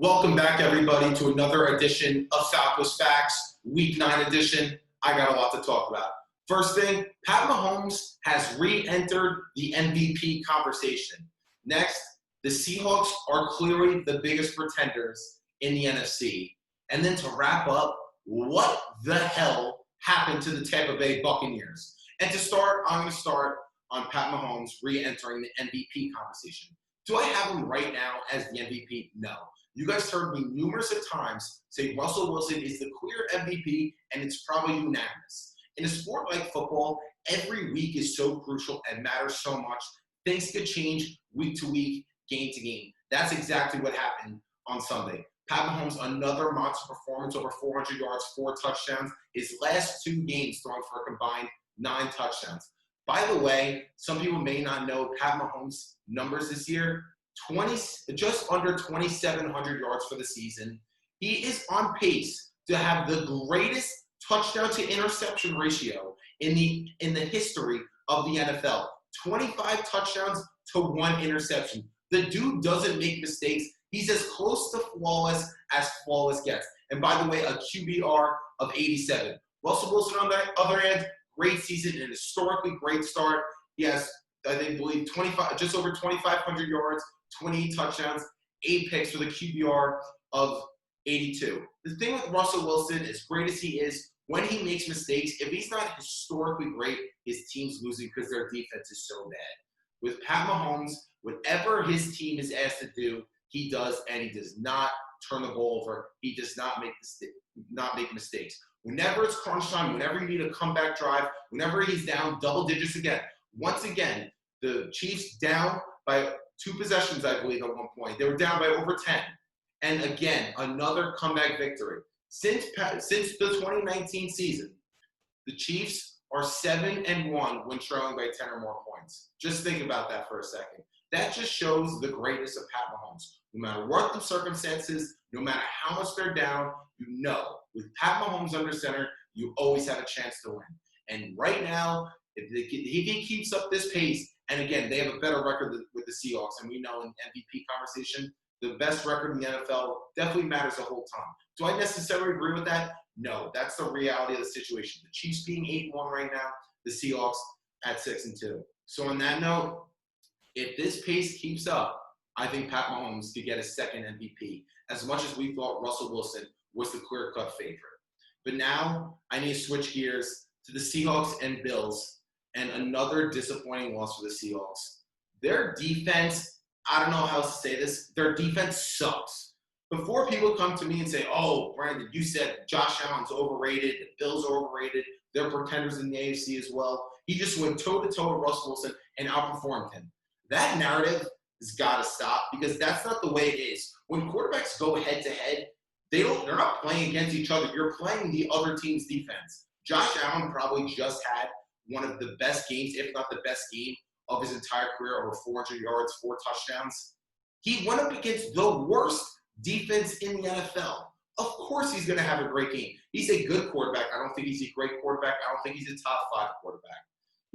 Welcome back, everybody, to another edition of Falco's Facts, Week 9 edition. I got a lot to talk about. First thing, Pat Mahomes has re-entered the MVP conversation. Next, the Seahawks are clearly the biggest pretenders in the NFC. And then to wrap up, what the hell happened to the Tampa Bay Buccaneers? And to start, I'm going to start on Pat Mahomes re-entering the MVP conversation. Do I have him right now as the MVP? No. You guys heard me numerous of times say Russell Wilson is the clear MVP, and it's probably unanimous. In a sport like football, every week is so crucial and matters so much. Things could change week to week, game to game. That's exactly what happened on Sunday. Pat Mahomes, another monster performance, over 400 yards, 4 touchdowns. His last 2 games throwing for a combined 9 touchdowns. By the way, some people may not know Pat Mahomes' numbers this year. Just under 2,700 yards for the season. He is on pace to have the greatest touchdown to interception ratio in the history of the NFL. 25 touchdowns to 1 interception. The dude doesn't make mistakes. He's as close to flawless as flawless gets. And by the way, a QBR of 87. Russell Wilson, on the other hand, great season, an historically great start. He has, I believe, just over 2,500 yards, 28 touchdowns, 8 picks with a QBR of 82. The thing with Russell Wilson, as great as he is, when he makes mistakes, if he's not historically great, his team's losing because their defense is so bad. With Pat Mahomes, whatever his team is asked to do, he does, and he does not turn the ball over. He does not make mistakes. Whenever it's crunch time, whenever you need a comeback drive, whenever he's down double digits again, once again, the Chiefs down by 2 possessions, I believe, at one point. They were down by over 10. And again, another comeback victory. Since the 2019 season, the Chiefs are 7-1 when trailing by 10 or more points. Just think about that for a second. That just shows the greatness of Pat Mahomes. No matter what the circumstances, no matter how much they're down, you know, with Pat Mahomes under center, you always have a chance to win. And right now, if he keeps up this pace, and again, they have a better record with the Seahawks, and we know in MVP conversation, the best record in the NFL definitely matters the whole time. Do I necessarily agree with that? No, that's the reality of the situation. The Chiefs being 8-1 right now, the Seahawks at 6-2. So on that note, if this pace keeps up, I think Pat Mahomes could get a second MVP, as much as we thought Russell Wilson was the clear-cut favorite. But now I need to switch gears to the Seahawks and Bills. And another disappointing loss for the Seahawks. Their defense, I don't know how to say this, their defense sucks. Before people come to me and say, oh, Brandon, you said Josh Allen's overrated, the Bills are overrated, they're pretenders in the AFC as well. He just went toe-to-toe with Russell Wilson and outperformed him. That narrative has got to stop, because that's not the way it is. When quarterbacks go head-to-head, they're not playing against each other. You're playing the other team's defense. Josh Allen probably just had one of the best games, if not the best game of his entire career, over 400 yards, 4 touchdowns. He went up against the worst defense in the NFL. Of course he's going to have a great game. He's a good quarterback. I don't think he's a great quarterback. I don't think he's a top 5 quarterback.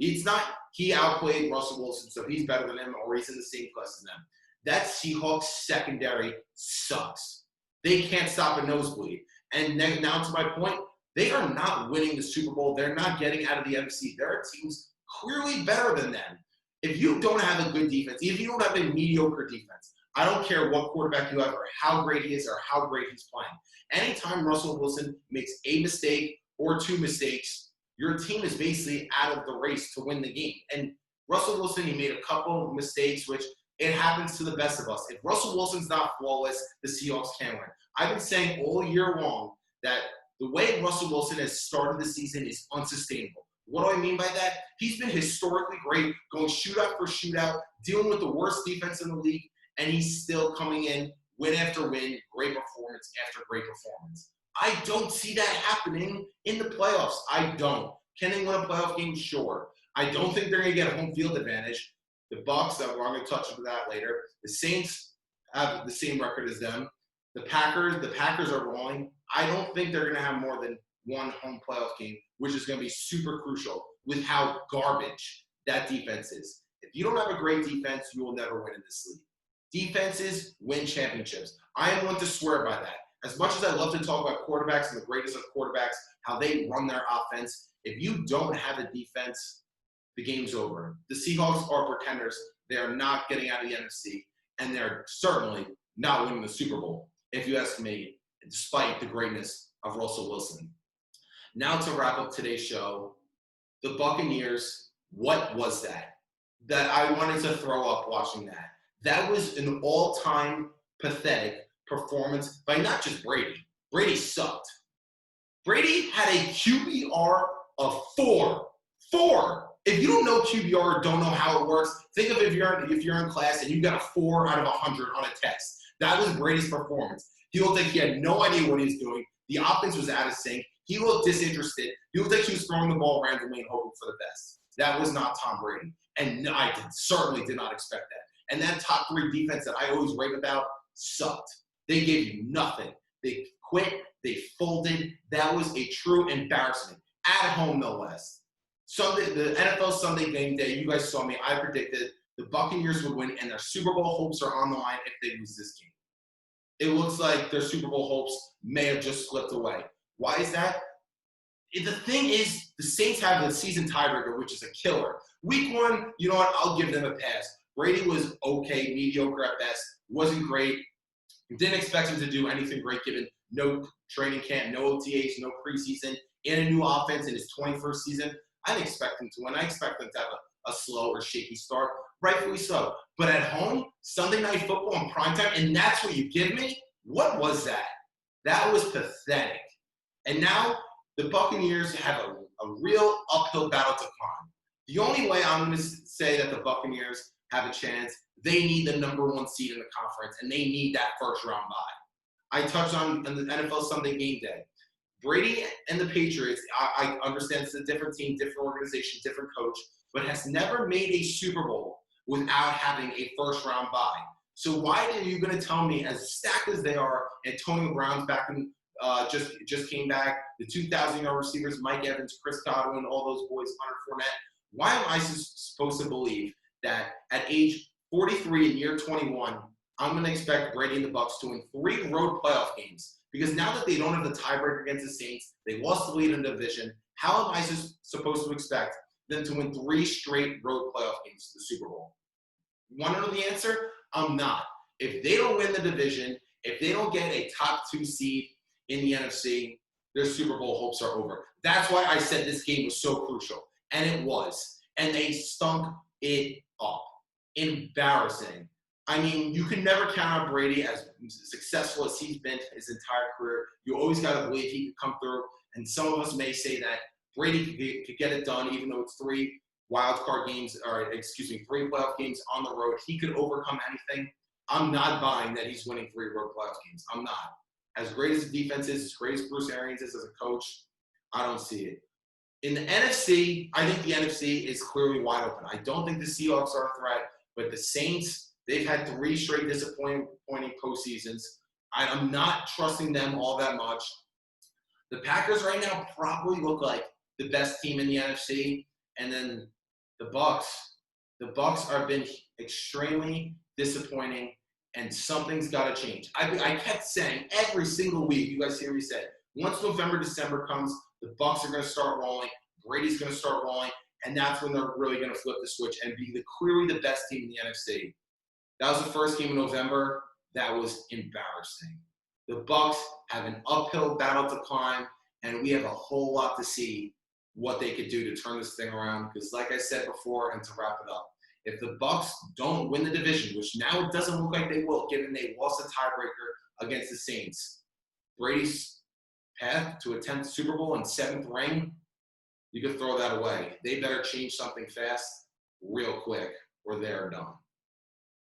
It's not he outplayed Russell Wilson, so he's better than him, or he's in the same class as them. That Seahawks secondary sucks. They can't stop a nosebleed. And now to my point, they are not winning the Super Bowl. They're not getting out of the NFC. There are teams clearly better than them. If you don't have a good defense, if you don't have a mediocre defense, I don't care what quarterback you have or how great he is or how great he's playing. Anytime Russell Wilson makes a mistake or 2 mistakes, your team is basically out of the race to win the game. And Russell Wilson, he made a couple of mistakes, which it happens to the best of us. If Russell Wilson's not flawless, the Seahawks can't win. I've been saying all year long that the way Russell Wilson has started the season is unsustainable. What do I mean by that? He's been historically great, going shootout for shootout, dealing with the worst defense in the league, and he's still coming in win after win, great performance after great performance. I don't see that happening in the playoffs. I don't. Can they win a playoff game? Sure. I don't think they're going to get a home field advantage. The Bucs, we're going to touch on that later. The Saints have the same record as them. The Packers are rolling. I don't think they're going to have more than 1 home playoff game, which is going to be super crucial with how garbage that defense is. If you don't have a great defense, you will never win in this league. Defenses win championships. I am one to swear by that. As much as I love to talk about quarterbacks and the greatest of quarterbacks, how they run their offense, if you don't have a defense, the game's over. The Seahawks are pretenders. They are not getting out of the NFC, and they're certainly not winning the Super Bowl, if you ask me, despite the greatness of Russell Wilson. Now to wrap up today's show, the Buccaneers, what was that? That I wanted to throw up watching that. That was an all-time pathetic performance by not just Brady. Brady sucked. Brady had a QBR of 4. 4. If you don't know QBR or don't know how it works, think of if you're in class and you got a 4 out of 100 on a test. That was Brady's performance. He looked like he had no idea what he was doing. The offense was out of sync. He looked disinterested. He looked like he was throwing the ball randomly and hoping for the best. That was not Tom Brady. And I certainly did not expect that. And that top 3 defense that I always rave about sucked. They gave you nothing. They quit. They folded. That was a true embarrassment. At home, no less. Sunday, the NFL Sunday game day, you guys saw me. I predicted the Buccaneers would win, and their Super Bowl hopes are on the line if they lose this game. It looks like their Super Bowl hopes may have just slipped away. Why is that? The thing is, the Saints have the season tiebreaker, which is a killer. Week 1, you know what? I'll give them a pass. Brady was okay, mediocre at best. Wasn't great. Didn't expect him to do anything great given no training camp, no OTAs, no preseason, and a new offense in his 21st season. I didn't expect him to win. I expect him to have a slow or shaky start. Rightfully so. But at home, Sunday Night Football in primetime, and that's what you give me? What was that? That was pathetic. And now the Buccaneers have a real uphill battle to climb. The only way I'm going to say that the Buccaneers have a chance, they need the number 1 seed in the conference, and they need that first-round bye. I touched on the NFL Sunday game day. Brady and the Patriots, I understand it's a different team, different organization, different coach, but has never made a Super Bowl without having a first-round bye. So why are you going to tell me, as stacked as they are, Antonio Brown's back in, just came back, the 2,000-yard receivers, Mike Evans, Chris Godwin, all those boys, Leonard Fournette, why am I supposed to believe that at age 43 in year 21, I'm going to expect Brady and the Bucs to win 3 road playoff games? Because now that they don't have the tiebreaker against the Saints, they lost the lead in the division, how am I supposed to expect them to win 3 straight road playoff games to the Super Bowl? You want to know the answer? I'm not. If they don't win the division, if they don't get a top 2 seed in the NFC, their Super Bowl hopes are over. That's why I said this game was so crucial. And it was. And they stunk it up. Embarrassing. I mean, you can never count on Brady, as successful as he's been his entire career. You always got to believe he could come through. And some of us may say that Brady could get it done, even though it's 3 wildcard games, or 3 playoff games on the road. He could overcome anything. I'm not buying that he's winning 3 road playoff games. I'm not. As great as the defense is, as great as Bruce Arians is as a coach, I don't see it. In the NFC, I think the NFC is clearly wide open. I don't think the Seahawks are a threat, but the Saints, they've had 3 straight disappointing postseasons. I'm not trusting them all that much. The Packers right now probably look like the best team in the NFC. And then the Bucs have been extremely disappointing, and something's got to change. I kept saying every single week, you guys hear me say, once November, December comes, the Bucs are going to start rolling, Brady's going to start rolling, and that's when they're really going to flip the switch and be clearly the best team in the NFC. That was the first game in November. That was embarrassing. The Bucs have an uphill battle to climb, and we have a whole lot to see what they could do to turn this thing around. Because like I said before, and to wrap it up, if the Bucs don't win the division, which now it doesn't look like they will, given they lost a tiebreaker against the Saints, Brady's path to a 10th Super Bowl and 7th ring, you could throw that away. They better change something fast, real quick, or they're done.